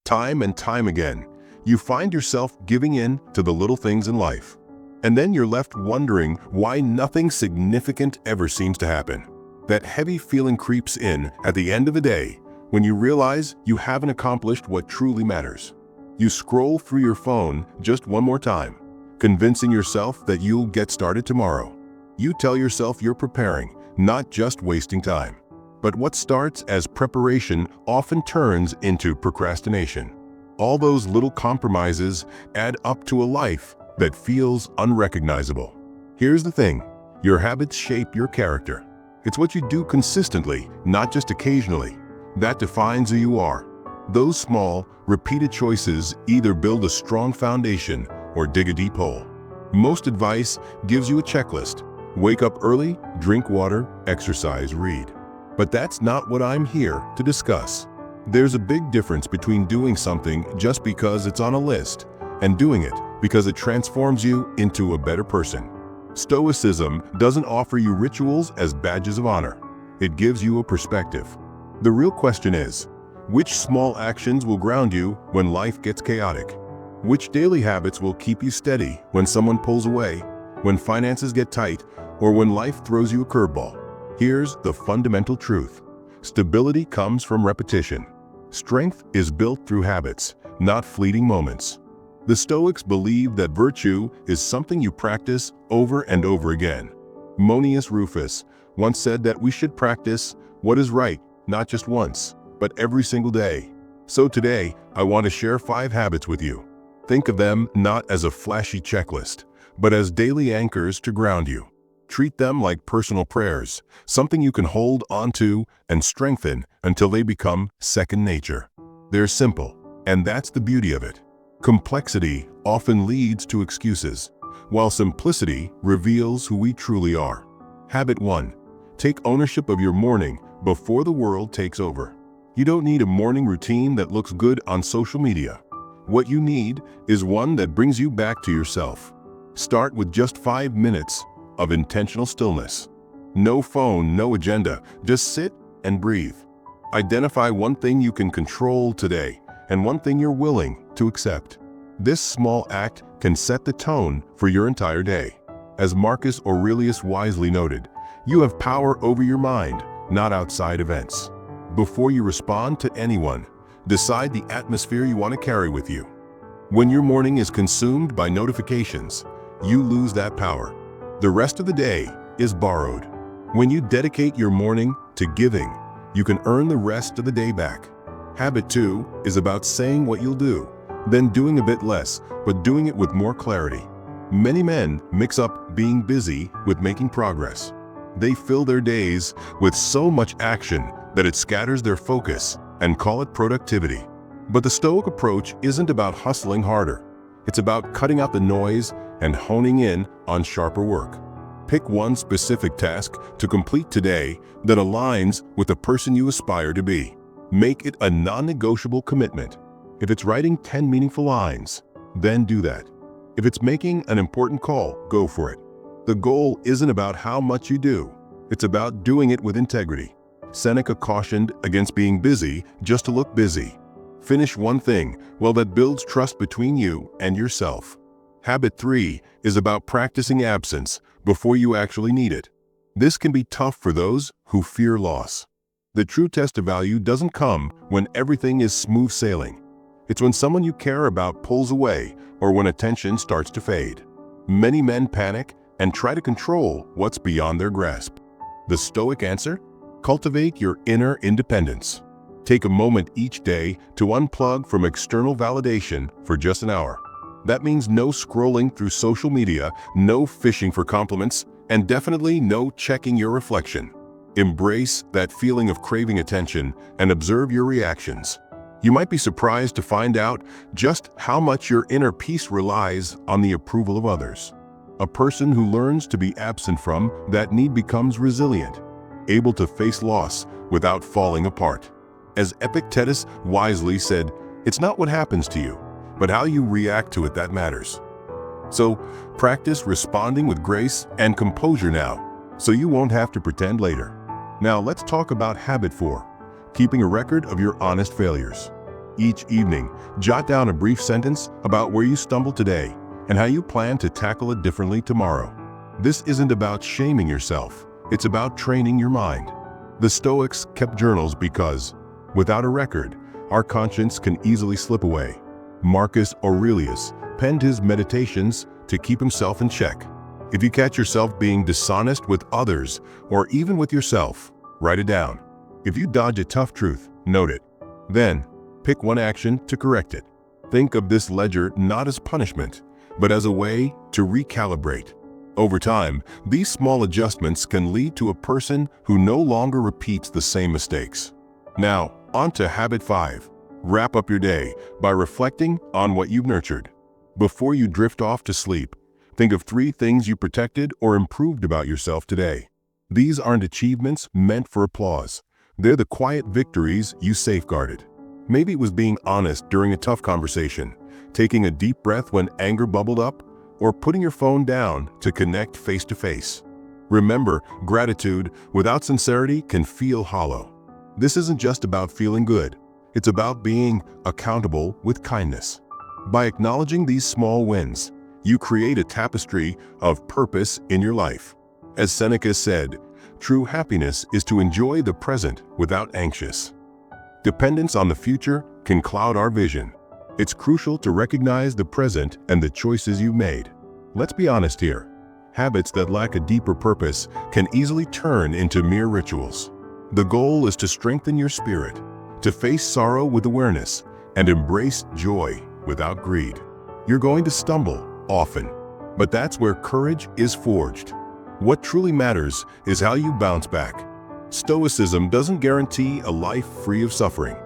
Time and time again, you find yourself giving in to the little things in life. And then you're left wondering why nothing significant ever seems to happen. That heavy feeling creeps in at the end of the day when you realize you haven't accomplished what truly matters. You scroll through your phone just one more time, convincing yourself that you'll get started tomorrow. You tell yourself you're preparing, not just wasting time. But what starts as preparation often turns into procrastination. All those little compromises add up to a life that feels unrecognizable. Here's the thing, your habits shape your character. It's what you do consistently, not just occasionally, that defines who you are. Those small, repeated choices either build a strong foundation or dig a deep hole. Most advice gives you a checklist. Wake up early, drink water, exercise, read. But that's not what I'm here to discuss. There's a big difference between doing something just because it's on a list and doing it because it transforms you into a better person. Stoicism doesn't offer you rituals as badges of honor. It gives you a perspective. The real question is, which small actions will ground you when life gets chaotic? Which daily habits will keep you steady when someone pulls away, when finances get tight, or when life throws you a curveball? Here's the fundamental truth. Stability comes from repetition. Strength is built through habits, not fleeting moments. The Stoics believed that virtue is something you practice over and over again. Marcus Aurelius once said that we should practice what is right, not just once, but every single day. So today, I want to share 5 habits with you. Think of them not as a flashy checklist, but as daily anchors to ground you. Treat them like personal prayers, something you can hold onto and strengthen until they become second nature. They're simple, and that's the beauty of it. Complexity often leads to excuses, while simplicity reveals who we truly are. Habit 1. Take ownership of your morning before the world takes over. You don't need a morning routine that looks good on social media. What you need is one that brings you back to yourself. Start with just 5 minutes of intentional stillness. No phone, no agenda, just sit and breathe. Identify one thing you can control today and one thing you're willing to accept. This small act can set the tone for your entire day. As Marcus Aurelius wisely noted, you have power over your mind, not outside events. Before you respond to anyone, decide the atmosphere you want to carry with you. When your morning is consumed by notifications, you lose that power. The rest of the day is borrowed. When you dedicate your morning to giving, you can earn the rest of the day back. Habit 2 is about saying what you'll do, then doing a bit less, but doing it with more clarity. Many men mix up being busy with making progress. They fill their days with so much action that it scatters their focus and call it productivity. But the Stoic approach isn't about hustling harder. It's about cutting out the noise and honing in on sharper work. Pick one specific task to complete today that aligns with the person you aspire to be. Make it a non-negotiable commitment. If it's writing 10 meaningful lines, then do that. If it's making an important call, go for it. The goal isn't about how much you do. It's about doing it with integrity. Seneca cautioned against being busy just to look busy. Finish one thing, well, that builds trust between you and yourself. Habit 3 is about practicing absence before you actually need it. This can be tough for those who fear loss. The true test of value doesn't come when everything is smooth sailing. It's when someone you care about pulls away or when attention starts to fade. Many men panic and try to control what's beyond their grasp. The Stoic answer? Cultivate your inner independence. Take a moment each day to unplug from external validation for just an hour. That means no scrolling through social media, no fishing for compliments, and definitely no checking your reflection. Embrace that feeling of craving attention and observe your reactions. You might be surprised to find out just how much your inner peace relies on the approval of others. A person who learns to be absent from that need becomes resilient, able to face loss without falling apart. As Epictetus wisely said, it's not what happens to you, but how you react to it that matters. So, practice responding with grace and composure now, so you won't have to pretend later. Now let's talk about habit 4, keeping a record of your honest failures. Each evening, jot down a brief sentence about where you stumbled today and how you plan to tackle it differently tomorrow. This isn't about shaming yourself, it's about training your mind. The Stoics kept journals because, without a record, our conscience can easily slip away. Marcus Aurelius penned his meditations to keep himself in check. If you catch yourself being dishonest with others or even with yourself, write it down. If you dodge a tough truth, note it. Then, pick one action to correct it. Think of this ledger not as punishment, but as a way to recalibrate. Over time, these small adjustments can lead to a person who no longer repeats the same mistakes. Now, on to habit 5. Wrap up your day by reflecting on what you've nurtured. Before you drift off to sleep, think of 3 things you protected or improved about yourself today. These aren't achievements meant for applause. They're the quiet victories you safeguarded. Maybe it was being honest during a tough conversation, taking a deep breath when anger bubbled up, or putting your phone down to connect face to face. Remember, gratitude without sincerity can feel hollow. This isn't just about feeling good. It's about being accountable with kindness. By acknowledging these small wins, you create a tapestry of purpose in your life. As Seneca said, true happiness is to enjoy the present without anxious. Dependence on the future can cloud our vision. It's crucial to recognize the present and the choices you've made. Let's be honest here. Habits that lack a deeper purpose can easily turn into mere rituals. The goal is to strengthen your spirit, to face sorrow with awareness, and embrace joy without greed. You're going to stumble, often, but that's where courage is forged. What truly matters is how you bounce back. Stoicism doesn't guarantee a life free of suffering.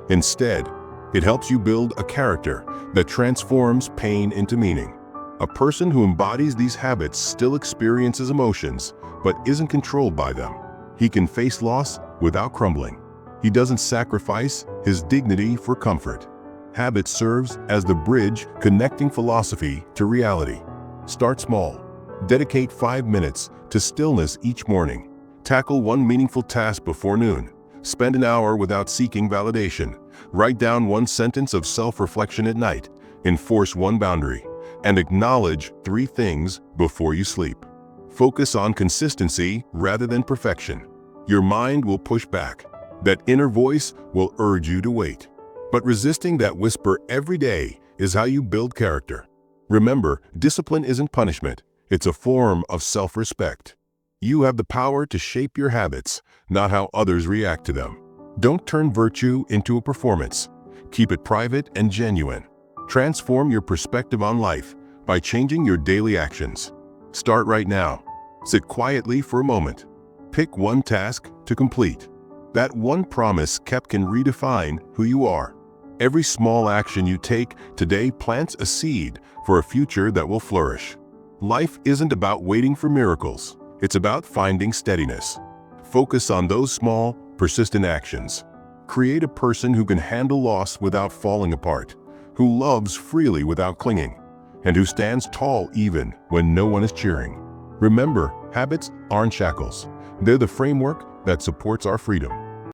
Instead, it helps you build a character that transforms pain into meaning. A person who embodies these habits still experiences emotions, but isn't controlled by them. He can face loss without crumbling. He doesn't sacrifice his dignity for comfort. Habit serves as the bridge connecting philosophy to reality. Start small. Dedicate 5 minutes to stillness each morning. Tackle one meaningful task before noon. Spend an hour without seeking validation. Write down one sentence of self-reflection at night. Enforce one boundary. And acknowledge 3 things before you sleep. Focus on consistency rather than perfection. Your mind will push back. That inner voice will urge you to wait. But resisting that whisper every day is how you build character. Remember, discipline isn't punishment. It's a form of self-respect. You have the power to shape your habits, not how others react to them. Don't turn virtue into a performance. Keep it private and genuine. Transform your perspective on life by changing your daily actions. Start right now. Sit quietly for a moment. Pick one task to complete. That one promise kept can redefine who you are. Every small action you take today plants a seed for a future that will flourish. Life isn't about waiting for miracles. It's about finding steadiness. Focus on those small, persistent actions. Create a person who can handle loss without falling apart, who loves freely without clinging, and who stands tall even when no one is cheering. Remember, habits aren't shackles. They're the framework that supports our freedom.